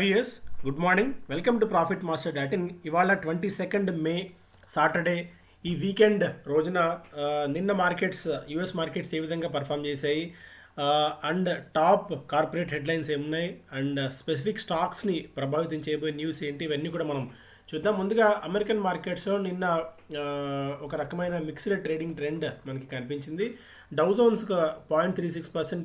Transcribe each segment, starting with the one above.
Weirs, good morning. Welcome to profit master dot in. ఇవాళ 22 మే Saturday. ఈ weekend రోజున నిన్న మార్కెట్స్, యుఎస్ మార్కెట్స్ ఏ విధంగా పర్ఫామ్ చేశాయి, అండ్ టాప్ కార్పొరేట్ హెడ్లైన్స్ ఏమున్నాయి, అండ్ స్పెసిఫిక్ స్టాక్స్ని ప్రభావితం చేయబోయే న్యూస్ ఏంటి, ఇవన్నీ కూడా మనం చూద్దాం. ముందుగా అమెరికన్ మార్కెట్స్లో నిన్న ఆ, ఒక రకమైన మిక్స్డ్ ట్రేడింగ్ ట్రెండ్ మనకి కనిపించింది. డౌ జోన్స్ 0.36%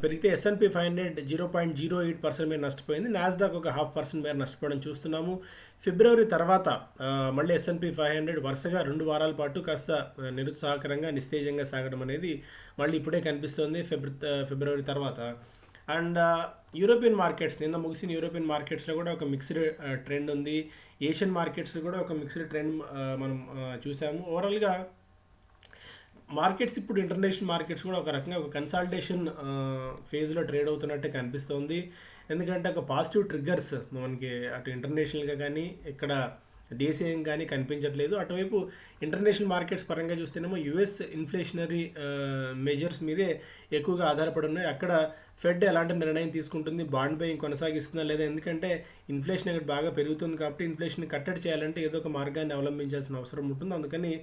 పెరిగితే ఎస్ఎన్పి 500 0.08% మేర నష్టపోయింది. నాస్డాక్ ఒక 0.5% మేర నష్టపోవడం చూస్తున్నాము. ఫిబ్రవరి తర్వాత మళ్ళీ ఎస్ఎన్పి 500 వరుసగా 2 వారాల పాటు కాస్త నిరుత్సాహకరంగా నిస్తేజంగా సాగడం అనేది మళ్ళీ ఇప్పుడే కనిపిస్తోంది ఫిబ్రవరి తర్వాత. అండ్ యూరోపియన్ మార్కెట్స్, నిన్న ముగిసిన యూరోపియన్ మార్కెట్స్లో కూడా ఒక మిక్స్డ్ ట్రెండ్ ఉంది. ఏషియన్ మార్కెట్స్లో కూడా ఒక మిక్స్డ్ ట్రెండ్ మనం చూసాము. ఓవరాల్గా మార్కెట్స్ ఇప్పుడు ఇంటర్నేషనల్ మార్కెట్స్ కూడా ఒక రకంగా ఒక కన్సాలిడేషన్ ఫేజ్లో ట్రేడ్ అవుతున్నట్టే కనిపిస్తోంది. ఎందుకంటే ఒక పాజిటివ్ ట్రిగ్గర్స్ మనకి అటు ఇంటర్నేషనల్గా కానీ ఇక్కడ దేశీయంగా కానీ కనిపించట్లేదు. అటువైపు ఇంటర్నేషనల్ మార్కెట్స్ పరంగా చూస్తేనేమో యుఎస్ ఇన్ఫ్లేషనరీ మెజర్స్ మీదే ఎక్కువగా ఆధారపడి ఉన్నాయి. అక్కడ ఫెడ్ ఎలాంటి నిర్ణయం తీసుకుంటుంది, బాండ్ బయింగ్ కొనసాగిస్తుందా లేదా, ఎందుకంటే ఇన్ఫ్లేషన్ అక్కడ బాగా పెరుగుతుంది కాబట్టి ఇన్ఫ్లేషన్ కట్టడి చేయాలంటే ఏదో ఒక మార్గాన్ని అవలంబించాల్సిన అవసరం ఉంటుంది. అందుకని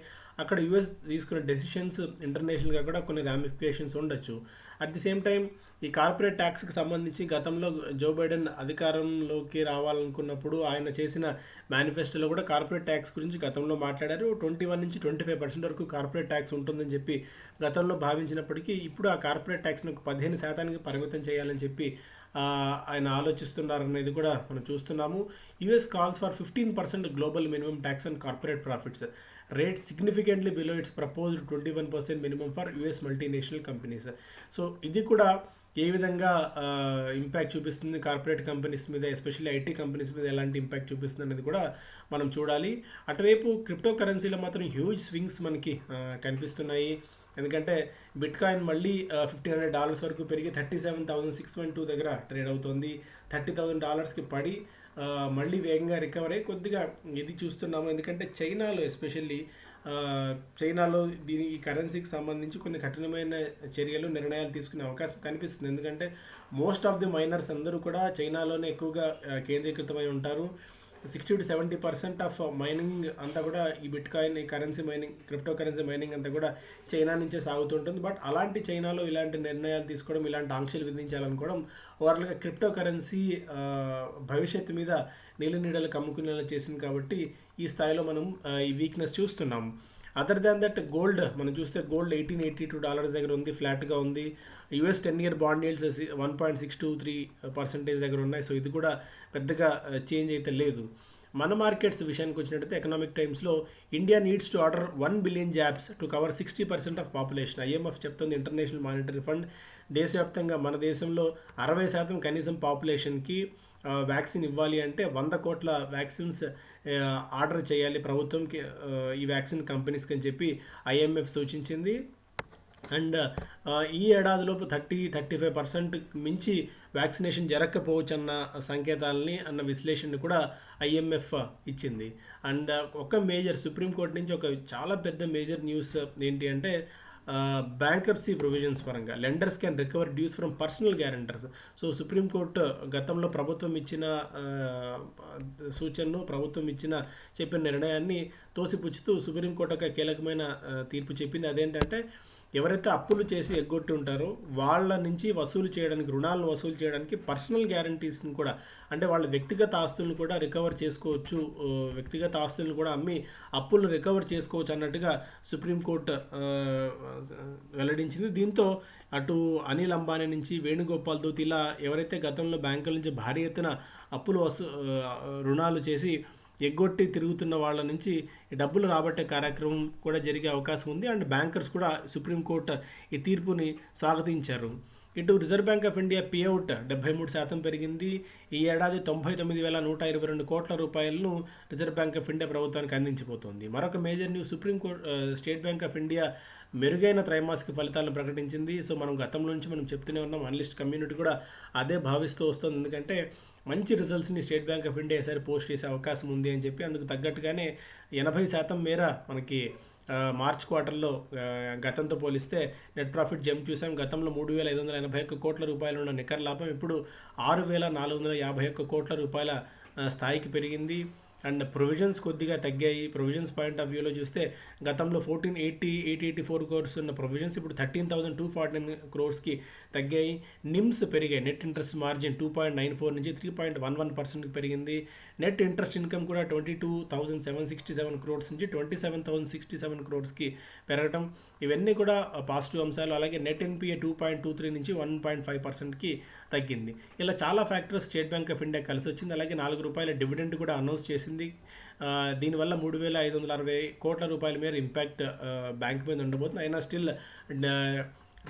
అక్కడ యుఎస్ తీసుకునే డెసిషన్స్ ఇంటర్నేషనల్గా కూడా కొన్ని రామిఫికేషన్స్ ఉండొచ్చు. అట్ ది సేమ్ టైం ఈ కార్పొరేట్ ట్యాక్స్కి సంబంధించి గతంలో జో బైడెన్ అధికారంలోకి రావాలనుకున్నప్పుడు ఆయన చేసిన మేనిఫెస్టోలో కూడా కార్పొరేట్ ట్యాక్స్ గురించి గతంలో మాట్లాడారు. 21 నుంచి 25% వరకు కార్పొరేట్ ట్యాక్స్ ఉంటుందని చెప్పి గతంలో భావించినప్పటికీ ఇప్పుడు ఆ కార్పొరేట్ ట్యాక్స్ని ఒక 15% పరిమితం చేయాలని చెప్పి ఆయన ఆలోచిస్తున్నారనేది కూడా మనం చూస్తున్నాము. US calls for 15% global minimum tax on corporate profits, rate significantly below it's proposed 21% minimum for US multinational companies. So ఇది కూడా ఏ విధంగా ఇంపాక్ట్ చూపిస్తుంది కార్పొరేట్ కంపెనీస్ మీద, ఎస్పెషల్లీ ఐటీ కంపెనీస్ మీద ఎలాంటి ఇంపాక్ట్ చూపిస్తుంది అనేది కూడా మనం చూడాలి. అటువైపు క్రిప్టో కరెన్సీలో మాత్రం హ్యూజ్ స్వింగ్స్ మనకి కనిపిస్తున్నాయి. ఎందుకంటే బిట్ కాయిన్ మళ్ళీ $1,500 వరకు పెరిగి 37,612 దగ్గర ట్రేడ్ అవుతుంది. $30,000కి పడి మళ్ళీ వేగంగా రికవర్ అయ్యి కొద్దిగా ఇది చూస్తున్నాము. ఎందుకంటే చైనాలో ఎస్పెషల్లీ చైనాలో ఈ కరెన్సీకి సంబంధించి కొన్ని కఠినమైన చర్యలు, నిర్ణయాలు తీసుకునే అవకాశం కనిపిస్తుంది. ఎందుకంటే మోస్ట్ ఆఫ్ ది మైనర్స్ అందరూ కూడా చైనాలోనే ఎక్కువగా కేంద్రీకృతమై ఉంటారు. 60-70% ఆఫ్ మైనింగ్ అంతా కూడా ఈ బిట్ కాయిన్, ఈ currency mining, crypto currency mining అంతా కూడా చైనా నుంచే సాగుతుంటుంది. బట్ అలాంటి చైనాలో ఇలాంటి నిర్ణయాలు తీసుకోవడం, ఇలాంటి ఆంక్షలు విధించాలనుకోవడం ఓవరాల్గా క్రిప్టో కరెన్సీ భవిష్యత్తు మీద నీడలు కమ్ముకునేలా చేసింది. కాబట్టి ఈ స్థాయిలో మనం ఈ వీక్నెస్ చూస్తున్నాం. అదర్ దాన్ దట్ గోల్డ్ మనం చూస్తే గోల్డ్ $1,882 దగ్గర ఉంది, ఫ్లాట్గా ఉంది. యుఎస్ 10-year బాండ్ yields 1.623% దగ్గర ఉన్నాయి. సో ఇది కూడా పెద్దగా చేంజ్ అయితే లేదు. మన మార్కెట్స్ విషయానికి వచ్చినట్టయితే ఎకనామిక్ టైమ్స్లో India needs to order 1 billion jabs to cover 60% of population. IMF చెప్తుంది, ఇంటర్నేషనల్ మానిటరీ ఫండ్ దేశవ్యాప్తంగా మన దేశంలో 60% కనీసం పాపులేషన్కి వ్యాక్సిన్ ఇవ్వాలి అంటే 100 కోట్ల వ్యాక్సిన్స్ ఆర్డర్ చేయాలి ప్రభుత్వంకి, ఈ వ్యాక్సిన్ కంపెనీస్కి అని చెప్పి ఐఎంఎఫ్ సూచించింది. అండ్ ఈ ఏడాదిలోపు 30-35% మించి వ్యాక్సినేషన్ జరగకపోవచ్చు అన్న సంకేతాలని, అన్న విశ్లేషణని కూడా ఐఎంఎఫ్ ఇచ్చింది. అండ్ ఒక మేజర్ సుప్రీంకోర్టు నుంచి ఒక చాలా పెద్ద మేజర్ న్యూస్ ఏంటి అంటే బ్యాంక్రప్సీ ప్రొవిజన్స్ పరంగా lenders can recover dues from personal guarantors. So supreme court గతంలో ప్రభుత్వం ఇచ్చిన సూచనను, ప్రభుత్వం చెప్పిన నిర్ణయాన్ని తోసిపుచ్చుతూ సుప్రీంకోర్టు ఒక కీలకమైన తీర్పు చెప్పింది. అదేంటంటే ఎవరైతే అప్పులు చేసి ఎగ్గొట్టి ఉంటారో వాళ్ళ నుంచి వసూలు చేయడానికి, రుణాలను వసూలు చేయడానికి పర్సనల్ గ్యారంటీస్ని కూడా, అంటే వాళ్ళ వ్యక్తిగత ఆస్తులను కూడా రికవర్ చేసుకోవచ్చు, వ్యక్తిగత ఆస్తులను కూడా అమ్మి అప్పులను రికవర్ చేసుకోవచ్చు అన్నట్టుగా సుప్రీంకోర్టు వెల్లడించింది. దీంతో అటు అనిల్ అంబానీ నుంచి వేణుగోపాల్ దూత్ ఇలా ఎవరైతే గతంలో బ్యాంకుల నుంచి భారీ ఎత్తున అప్పులు రుణాలు చేసి ఎగ్గొట్టి తిరుగుతున్న వాళ్ళ నుంచి డబ్బులు రాబట్టే కార్యక్రమం కూడా జరిగే అవకాశం ఉంది. అండ్ బ్యాంకర్స్ కూడా సుప్రీంకోర్టు ఈ తీర్పుని స్వాగతించారు. ఇటు reserve bank of India payout 73% పెరిగింది. ఈ ఏడాది 99,122 కోట్ల రూపాయలను రిజర్వ్ బ్యాంక్ ఆఫ్ ఇండియా ప్రభుత్వానికి అందించబోతోంది. మరొక major news, state bank of India మెరుగైన త్రైమాసిక ఫలితాలను ప్రకటించింది. సో మనం గతం నుంచి మనం చెప్తూనే ఉన్నాం, అనలిస్ట్ కమ్యూనిటీ కూడా అదే భావిస్తూ వస్తుంది. ఎందుకంటే మంచి రిజల్ట్స్ని స్టేట్ బ్యాంక్ ఆఫ్ ఇండియా ఈసారి పోస్ట్ చేసే అవకాశం ఉంది అని చెప్పి, అందుకు తగ్గట్టుగానే 80% మేర మనకి మార్చ్ క్వార్టర్లో గతంతో పోలిస్తే నెట్ ప్రాఫిట్ జంప్ చూసాం. గతంలో 3,581 కోట్ల రూపాయలు ఉన్న నికర లాభం ఇప్పుడు 6,451 కోట్ల రూపాయల స్థాయికి పెరిగింది. అండ్ ప్రొవిజన్స్ కొద్దిగా తగ్గాయి. ప్రొవిజన్స్ పాయింట్ ఆఫ్ వ్యూలో చూస్తే గతంలో 1,484 క్రోర్స్ ఉన్న ప్రొవిజన్స్ ఇప్పుడు 13,249 క్రోర్స్కి తగ్గాయి. నిమ్స్ పెరిగాయి. నెట్ ఇంట్రెస్ట్ మార్జిన్ 2.94 నుంచి 3.11%కి పెరిగింది. నెట్ ఇంట్రెస్ట్ ఇన్కమ్ కూడా 22,767 క్రోర్స్ నుంచి 27,067 క్రోర్స్కి పెరగడం, ఇవన్నీ కూడా పాజిటివ్ అంశాలు. అలాగే నెట్ ఎన్పిఏ 2.23 నుంచి 1.5%కి తగ్గింది. ఇలా చాలా factors state bank of India కలిసి వచ్చింది. అలాగే ₹4 డివిడెండ్ కూడా అనౌన్స్ చేసింది. దీనివల్ల 3,560 కోట్ల రూపాయల మేర ఇంపాక్ట్ బ్యాంక్ మీద ఉండబోతుంది. అయినా స్టిల్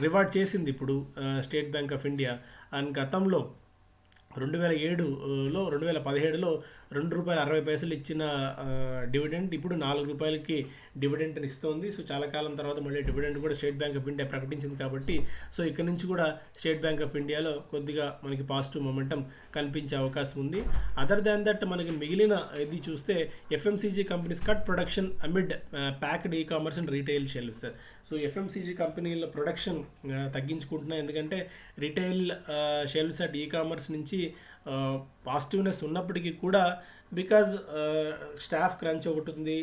రివార్డ్ చేసింది ఇప్పుడు state bank of India. And గతంలో 2017లో ₹2.60 ఇచ్చిన డివిడెండ్ ఇప్పుడు ₹4కి డివిడెంట్ని ఇస్తుంది. సో చాలా కాలం తర్వాత మళ్ళీ డివిడెండ్ కూడా స్టేట్ బ్యాంక్ ఆఫ్ ఇండియా ప్రకటించింది కాబట్టి సో ఇక్కడ నుంచి కూడా స్టేట్ బ్యాంక్ ఆఫ్ ఇండియాలో కొద్దిగా మనకి పాజిటివ్ మొమెంటం కనిపించే అవకాశం ఉంది. అదర్ దాన్ దట్ మనకి మిగిలిన ఇది చూస్తే FMCG companies cut production amid packed e commerce and retail shelves. So FMCG కంపెనీల ప్రొడక్షన్ తగ్గించుకుంటున్నాయి, ఎందుకంటే retail shelves at e commerce నుంచి పాజిటివ్నెస్ ఉన్నప్పటికీ కూడా బికాజ్ స్టాఫ్ క్రంచ్ ఒకటి ఉంది,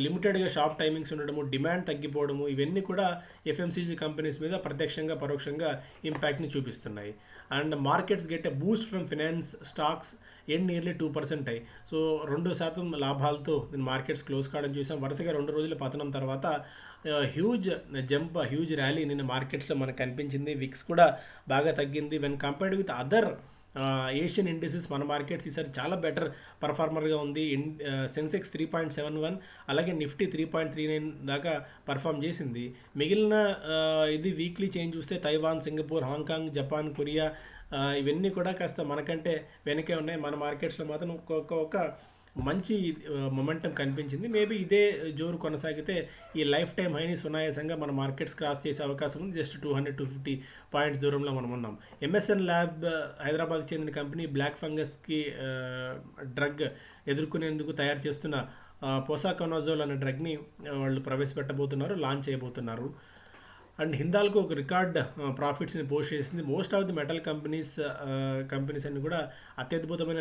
లిమిటెడ్గా షాప్ టైమింగ్స్ ఉండడము, డిమాండ్ తగ్గిపోవడము, ఇవన్నీ కూడా ఎఫ్ఎంసీజీ కంపెనీస్ మీద ప్రత్యక్షంగా పరోక్షంగా ఇంపాక్ట్ని చూపిస్తున్నాయి. And markets get a Boost from finance stocks end nearly 2% అయ్యి. సో 2% లాభాలతో మార్కెట్స్ క్లోజ్ కావడం చూసాం. వరుసగా 2 రోజుల పతనం తర్వాత హ్యూజ్ జంప్, హ్యూజ్ ర్యాలీ నిన్న మార్కెట్స్లో మనకు కనిపించింది. విక్స్ కూడా బాగా తగ్గింది. When compared with other Asian indices మన మార్కెట్స్ ఈసారి చాలా బెటర్ పర్ఫార్మర్గా ఉంది. సెన్సెక్స్ 3.71, అలాగే నిఫ్టీ 3.39 దాకా పర్ఫామ్ చేసింది. మిగిలిన ఇది వీక్లీ చేంజ్ చూస్తే Taiwan, Singapore, Hong Kong, Japan, Korea ఇవన్నీ కూడా కాస్త మనకంటే వెనకే ఉన్నాయి. మన మార్కెట్స్లో మాత్రం ఒక మంచి మొమెంటం కనిపించింది. మేబీ ఇదే జోరు కొనసాగితే ఈ లైఫ్ టైం హైని సునాయాసంగా మన మార్కెట్స్ క్రాస్ చేసే అవకాశం ఉంది. జస్ట్ 200-250 పాయింట్స్ దూరంలో మనం ఉన్నాం. ఎంఎస్ఎన్ ల్యాబ్ హైదరాబాద్కి చెందిన కంపెనీ బ్లాక్ ఫంగస్కి డ్రగ్ ఎదుర్కొనేందుకు తయారు చేస్తున్న పోసాకొనజోల్ అనే డ్రగ్ని వాళ్ళు ప్రవేశపెట్టబోతున్నారు, లాంచ్ చేయబోతున్నారు. అండ్ హిందాల్కో ఒక రికార్డ్ ప్రాఫిట్స్ని పోస్ట్ చేసింది. Most of the metal companies అన్ని కూడా అత్యద్భుతమైన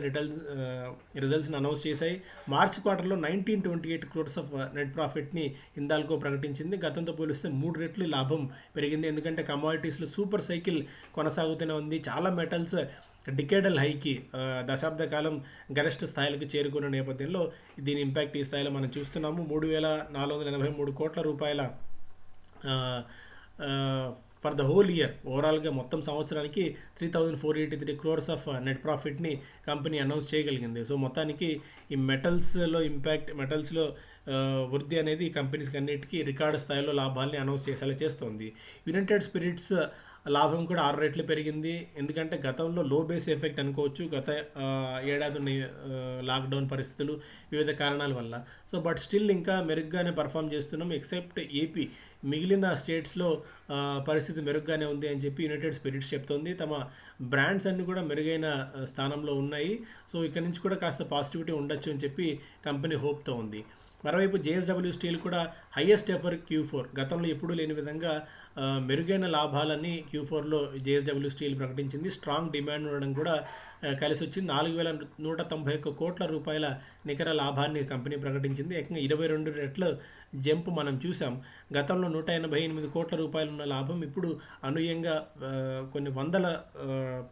రిజల్ట్స్ని అనౌన్స్ చేశాయి. మార్చ్ క్వార్టర్లో 1928 క్రోర్స్ ఆఫ్ నెట్ ప్రాఫిట్ని హిందాల్కో ప్రకటించింది. గతంతో పోలిస్తే 3 రెట్లు లాభం పెరిగింది, ఎందుకంటే కమోడిటీస్లో సూపర్ సైకిల్ కొనసాగుతూనే ఉంది. చాలా మెటల్స్ డికేడల్ హైకి దశాబ్ద కాలం గరిష్ట స్థాయిలకు చేరుకున్న నేపథ్యంలో దీని ఇంపాక్ట్ ఈ స్థాయిలో మనం చూస్తున్నాము. 3,483 కోట్ల రూపాయల ఫర్ ద హోల్ ఇయర్ ఓవరాల్గా మొత్తం సంవత్సరానికి 3,483 క్రోర్స్ ఆఫ్ నెట్ ప్రాఫిట్ని కంపెనీ అనౌన్స్ చేయగలిగింది. సో మొత్తానికి ఈ మెటల్స్లో వృద్ధి అనేది ఈ కంపెనీస్కి అన్నిటికీ రికార్డు స్థాయిలో లాభాలని అనౌన్స్ చేసేలా చేస్తోంది. యునైటెడ్ స్పిరిట్స్ లాభం కూడా 6 రెట్లు పెరిగింది, ఎందుకంటే గతంలో లో బేస్ ఎఫెక్ట్ అనుకోవచ్చు. గత ఏడాది ఉన్న లాక్డౌన్ పరిస్థితులు వివిధ కారణాల వల్ల. సో బట్ స్టిల్ ఇంకా మెరుగ్గానే పర్ఫామ్ చేస్తున్నాం. ఎక్సెప్ట్ ఏపీ, మిగిలిన స్టేట్స్లో పరిస్థితి మెరుగ్గానే ఉంది అని చెప్పి యునైటెడ్ స్పిరిట్స్ చెప్తోంది. తమ బ్రాండ్స్ అన్నీ కూడా మెరుగైన స్థానంలో ఉన్నాయి. సో ఇక్కడ నుంచి కూడా కాస్త పాజిటివిటీ ఉండొచ్చు అని చెప్పి కంపెనీ హోప్తో ఉంది. మరోవైపు జేఎస్డబ్ల్యూ స్టీల్ కూడా హైయెస్ట్ ఎఫర్ Q4, గతంలో ఎప్పుడూ లేని విధంగా మెరుగైన లాభాలన్నీ Q4లో జేఎస్డబ్ల్యూ స్టీల్ ప్రకటించింది. స్ట్రాంగ్ డిమాండ్ ఉండడం కూడా కలిసి వచ్చింది. 4,191 కోట్ల రూపాయల నికర లాభాన్ని కంపెనీ ప్రకటించింది. ఏకంగా 22 రెట్ల జంప్ మనం చూసాం. గతంలో 188 కోట్ల రూపాయలు ఉన్న లాభం ఇప్పుడు అనూహ్యంగా కొన్ని వందల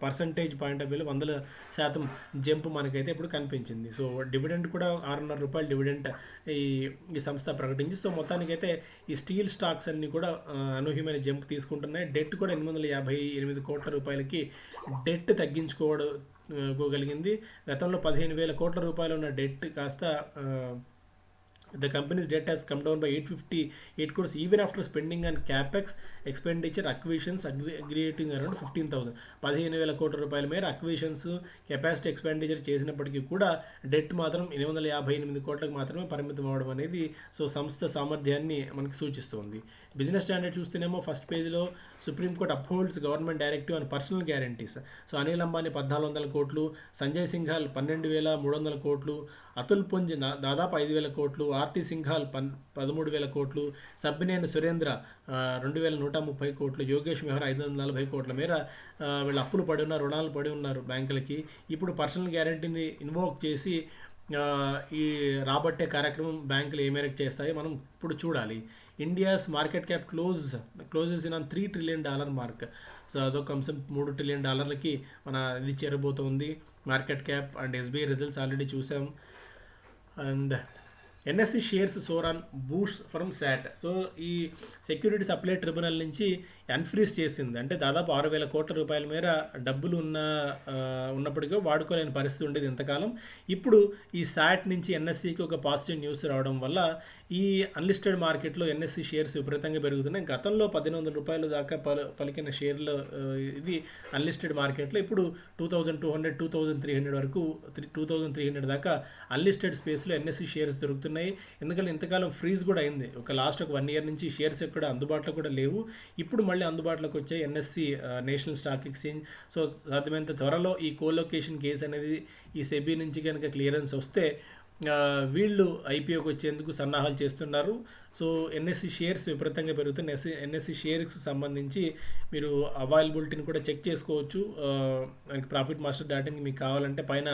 పర్సంటేజ్ పాయింట్ ఆఫ్ వ్యూలో 100% జంప్ మనకైతే ఇప్పుడు కనిపించింది. సో డివిడెండ్ కూడా ₹6.5 డివిడెంట్ ఈ సంస్థ ప్రకటించి. సో మొత్తానికైతే ఈ స్టీల్ స్టాక్స్ అన్నీ కూడా అనూహ్యమైన జంప్ తీసుకుంటున్నాయి. డెట్ కూడా 858 కోట్ల రూపాయలకి డెట్ తగ్గించుకోగలిగింది. గతంలో 15,000 కోట్ల రూపాయలు ఉన్న డెట్ కాస్త the company's debt has come down by 858 crores even after spending on capex, expenditure acquisitions aggregating around 15,000 15,000 కోట్ల రూపాయల మేర అక్విజిషన్స్ కెపాసిటీ ఎక్స్పెండిచర్ చేసినప్పటికీ కూడా డెట్ మాత్రం 858 కోట్లకు మాత్రమే పరిమితం అవ్వడం అనేది సో సంస్థ సామర్థ్యాన్ని మనకి సూచిస్తుంది. బిజినెస్ స్టాండర్డ్ చూస్తేనేమో ఫస్ట్ పేజీలో supreme court upholds government directive and personal guarantees. So Anil Ambani 1,400 కోట్లు, సంజయ్ సింఘాల్ 12,300 కోట్లు, అతుల్ పుంజ్ దాదాపు 5,000 కోట్లు, ఆర్తి సింఘాల్ 13,000 కోట్లు, సబ్బినేని సురేంద్ర 2,130 కోట్లు, యోగేష్ మెహ్రా 540 కోట్ల మేర వీళ్ళు అప్పులు పడి ఉన్నారు, రుణాలు పడి ఉన్నారు బ్యాంకులకి. ఇప్పుడు పర్సనల్ గ్యారంటీని ఇన్వోక్ చేసి ఈ రాబట్టే కార్యక్రమం బ్యాంకులు ఏ మేరకు చేస్తాయో మనం ఇప్పుడు చూడాలి. India's market cap closes in $3 trillion mark. So అదొక అంశం. $3 trillion మన ఇది చేరబోతోంది market cap. And SBI results already చూసాం. And NSC shares soar on boost from SAT. So ఈ సెక్యూరిటీస్ అప్లైడ్ ట్రిబ్యునల్ నుంచి అన్ఫ్రీజ్ చేసింది. అంటే దాదాపు 6,000 కోట్ల రూపాయల మేర డబ్బులు ఉన్నప్పటికీ వాడుకోలేని పరిస్థితి ఉండేది ఇంతకాలం. ఇప్పుడు ఈ శాట్ నుంచి ఎన్ఎస్సికి ఒక పాజిటివ్ న్యూస్ రావడం వల్ల ఈ అన్లిస్టెడ్ మార్కెట్లో ఎన్ఎస్సి షేర్స్ విపరీతంగా పెరుగుతున్నాయి. గతంలో 1,500 రూపాయలు దాకా పలికిన షేర్లు ఇది అన్లిస్టెడ్ మార్కెట్లో ఇప్పుడు 2,200 2,300 వరకు 2,300 దాకా అన్లిస్టెడ్ స్పేస్లో ఎన్ఎస్సి షేర్స్ దొరుకుతున్నాయి. ఎందుకంటే ఇంతకాలం ఫ్రీజ్ కూడా అయింది. లాస్ట్ 1 year నుంచి షేర్స్ ఎక్కడ అందుబాటులో కూడా లేవు. ఇప్పుడు మళ్ళీ అందుబాటులోకి వచ్చాయి NSE national stock exchange. So సాధ్యమైనంత త్వరలో ఈ కోలొకేషన్ కేసు అనేది ఈ సెబీ నుంచి కనుక క్లియరెన్స్ వస్తే వీళ్ళు ఐపీఓకి వచ్చేందుకు సన్నాహాలు చేస్తున్నారు. సో ఎన్ఎస్సి షేర్స్ విపరీతంగా పెరుగుతాయి. ఎన్ఎస్సి షేర్స్కి సంబంధించి మీరు అవైలబిలిటీని కూడా చెక్ చేసుకోవచ్చు. ప్రాఫిట్ మాస్టర్ డాటాని మీకు కావాలంటే పైన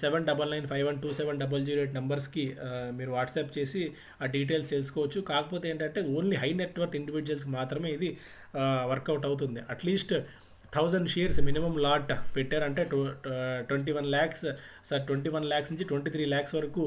7995127008 నెంబర్స్కి మీరు వాట్సాప్ చేసి ఆ డీటెయిల్స్ తెలుసుకోవచ్చు. కాకపోతే ఏంటంటే ఓన్లీ హై నెట్వర్త్ ఇండివిజువల్స్కి మాత్రమే ఇది వర్కౌట్ అవుతుంది. అట్లీస్ట్ 1,000 షేర్స్ మినిమం లాట్ పెట్టారంటే 21 lakhs 21 lakhs నుంచి 23 lakhs వరకు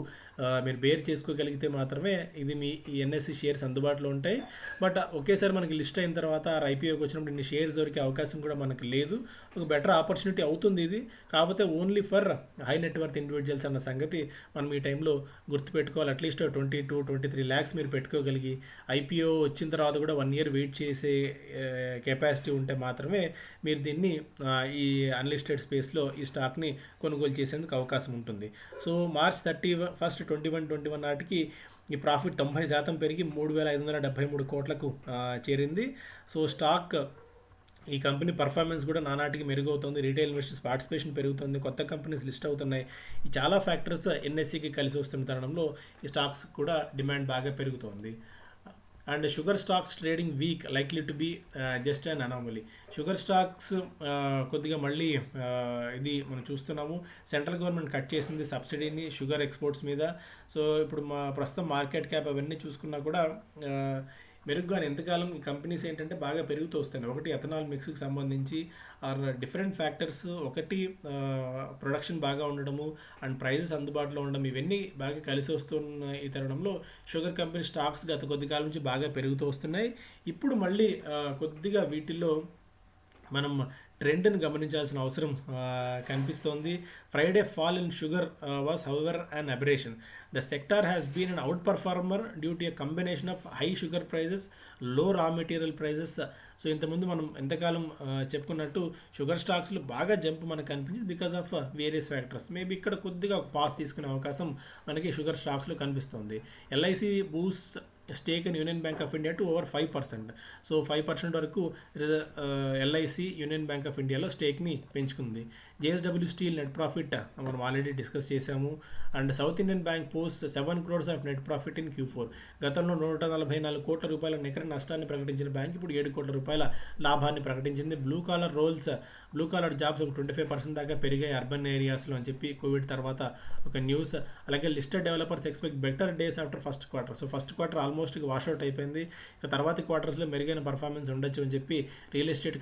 మీరు బేర్ చేసుకోగలిగితే మాత్రమే ఇది మీ ఎన్ఎస్సి షేర్స్ అందుబాటులో ఉంటాయి. బట్ ఒకేసారి మనకి లిస్ట్ అయిన తర్వాత ఐపీఓకి వచ్చినప్పుడు ఇన్ని షేర్స్ దొరికే అవకాశం కూడా మనకు లేదు. ఒక బెటర్ ఆపర్చునిటీ అవుతుంది ఇది. కాకపోతే only for high net worth individuals అన్న సంగతి మనం ఈ టైంలో గుర్తుపెట్టుకోవాలి. అట్లీస్ట్ 22-23 lakhs మీరు పెట్టుకోగలిగి ఐపీఓ వచ్చిన తర్వాత కూడా 1 year వెయిట్ చేసే కెపాసిటీ ఉంటే మాత్రమే మీరు దీన్ని ఈ అన్లిస్టెడ్ స్పేస్లో ఈ స్టాక్ని కొనుగోలు చేసేందుకు అవకాశం ఉంటుంది. సో March 31, 2021 నాటికి ఈ ప్రాఫిట్ 90% పెరిగి 3,573 కోట్లకు చేరింది. సో స్టాక్ ఈ కంపెనీ పర్ఫార్మెన్స్ కూడా నానాటికి మెరుగవుతుంది. రీటైల్ ఇన్వెస్టర్స్ పార్టిసిపేషన్ పెరుగుతుంది. కొత్త కంపెనీస్ లిస్ట్ అవుతున్నాయి. ఈ చాలా ఫ్యాక్టర్స్ ఎన్ఎస్సికి కలిసి వస్తున్న తరుణంలో ఈ స్టాక్స్ కూడా డిమాండ్ బాగా పెరుగుతోంది. And sugar stocks trading weak likely to be just an anomaly. Sugar stocks కొద్దిగా మళ్ళీ ఇది మనం చూస్తున్నాము. సెంట్రల్ గవర్నమెంట్ కట్ చేసింది సబ్సిడీని షుగర్ ఎక్స్పోర్ట్స్ మీద. సో ఇప్పుడు ప్రస్తుతం మార్కెట్ క్యాప్ అవన్నీ చూసుకున్నా కూడా మెరుగ్గానే ఎంతకాలం ఈ కంపెనీస్ ఏంటంటే బాగా పెరుగుతూ వస్తాయి. ఒకటి ఎథనాల్ మిక్స్కి సంబంధించి ఆర్ డిఫరెంట్ ఫ్యాక్టర్స్. ఒకటి ప్రొడక్షన్ బాగా ఉండడము అండ్ ప్రైజెస్ అందుబాటులో ఉండడం, ఇవన్నీ బాగా కలిసి వస్తున్న ఈ తరుణంలో షుగర్ కంపెనీ స్టాక్స్ గత కొద్ది కాలం నుంచి బాగా పెరుగుతూ వస్తున్నాయి. ఇప్పుడు మళ్ళీ కొద్దిగా వీటిల్లో మనం ట్రెండ్ని గమనించాల్సిన అవసరం కనిపిస్తోంది. Friday fall in sugar was however an aberration. The sector has been an outperformer due to a combination of high sugar prices, low raw material prices. So ఇంతకుముందు మనం ఎంతకాలం చెప్పుకున్నట్టు షుగర్ స్టాక్స్లో బాగా జంప్ మనకు కనిపించింది because of various factors. Maybe ఇక్కడ కొద్దిగా ఒక పాస్ తీసుకునే అవకాశం మనకి షుగర్ స్టాక్స్లో కనిపిస్తుంది. LIC boosts stake in union bank of India to over 5%. So 5% వరకు ఎల్ఐసి యూనియన్ బ్యాంక్ ఆఫ్ ఇండియాలో స్టేక్ని పెంచుకుంది. జేఎస్డబ్ల్యూ స్టీల్ నెట్ ప్రాఫిట్ మనం ఆల్రెడీ డిస్కస్ చేశాము. And south Indian bank post 7 crores of net profit in Q4. గతంలో 144 కోట్ల రూపాయల నికర నష్టాన్ని ప్రకటించిన బ్యాంక్ ఇప్పుడు 7 కోట్ల రూపాయల లాభాన్ని ప్రకటించింది. బ్లూ కాలర్ జాబ్స్ ఒక 25% దాకా పెరిగాయి అర్బన్ ఏరియాస్లో అని చెప్పి కోవిడ్ తర్వాత ఒక న్యూస్. అలాగే listed developers expect better days after first quarter. So first quarter almost washout అయిపోయింది. ఇక తర్వాత క్వార్టర్స్లో మెరుగైన పర్ఫార్మెన్స్ ఉండొచ్చు అని చెప్పి లిస్టెడ్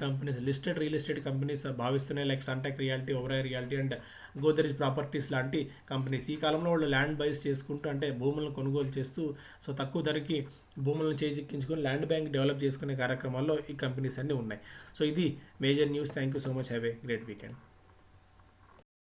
రియల్ ఎస్టేట్ కంపెనీస్ భావిస్తున్నాయి. Like Sunteck realty, Oberoi realty and Godrej properties లాంటి కంపెనీస్. ఈ కాలంలో వాళ్ళు ల్యాండ్ బైస్ చేసుకుంటూ అంటే భూములను కొనుగోలు చేస్తూ సో తక్కువ ధరకి భూములను చేజిక్కించుకొని ల్యాండ్ బ్యాంక్ డెవలప్ చేసుకునే కార్యక్రమాల్లో ఈ కంపెనీస్ అన్నీ ఉన్నాయి. సో ఇది major news. Thank you so much. Have a great weekend.